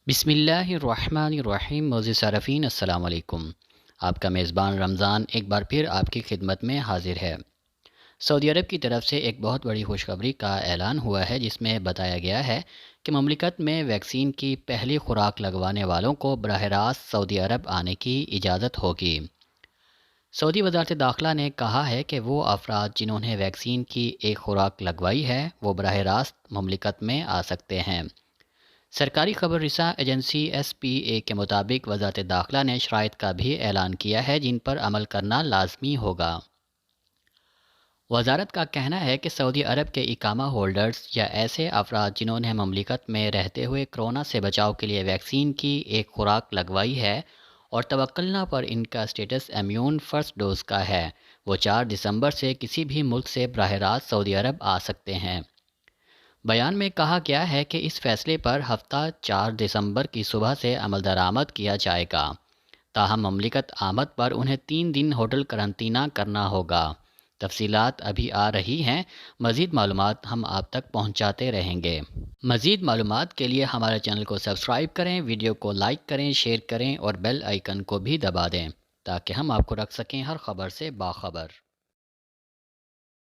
بسم اللہ الرحمن الرحیم معزز صارفین السلام علیکم۔ آپ کا میزبان رمضان ایک بار پھر آپ کی خدمت میں حاضر ہے۔ سعودی عرب کی طرف سے ایک بہت بڑی خوشخبری کا اعلان ہوا ہے، جس میں بتایا گیا ہے کہ مملکت میں ویکسین کی پہلی خوراک لگوانے والوں کو براہ راست سعودی عرب آنے کی اجازت ہوگی۔ سعودی وزارت داخلہ نے کہا ہے کہ وہ افراد جنہوں نے ویکسین کی ایک خوراک لگوائی ہے وہ براہ راست مملکت میں آ سکتے ہیں۔ سرکاری خبر رساں ایجنسی ایس پی اے کے مطابق وزارت داخلہ نے شرائط کا بھی اعلان کیا ہے جن پر عمل کرنا لازمی ہوگا۔ وزارت کا کہنا ہے کہ سعودی عرب کے اقامہ ہولڈرز یا ایسے افراد جنہوں نے مملکت میں رہتے ہوئے کرونا سے بچاؤ کے لیے ویکسین کی ایک خوراک لگوائی ہے اور توکلنا پر ان کا سٹیٹس امیون فرسٹ ڈوز کا ہے، وہ 4 دسمبر سے کسی بھی ملک سے براہ راست سعودی عرب آ سکتے ہیں۔ بیان میں کہا گیا ہے کہ اس فیصلے پر ہفتہ 4 دسمبر کی صبح سے عمل درآمد کیا جائے گا، تاہم مملکت آمد پر انہیں 3 دن ہوٹل قرنطینہ کرنا ہوگا۔ تفصیلات ابھی آ رہی ہیں، مزید معلومات ہم آپ تک پہنچاتے رہیں گے۔ مزید معلومات کے لیے ہمارے چینل کو سبسکرائب کریں، ویڈیو کو لائک کریں، شیئر کریں اور بیل آئیکن کو بھی دبا دیں تاکہ ہم آپ کو رکھ سکیں ہر خبر سے باخبر۔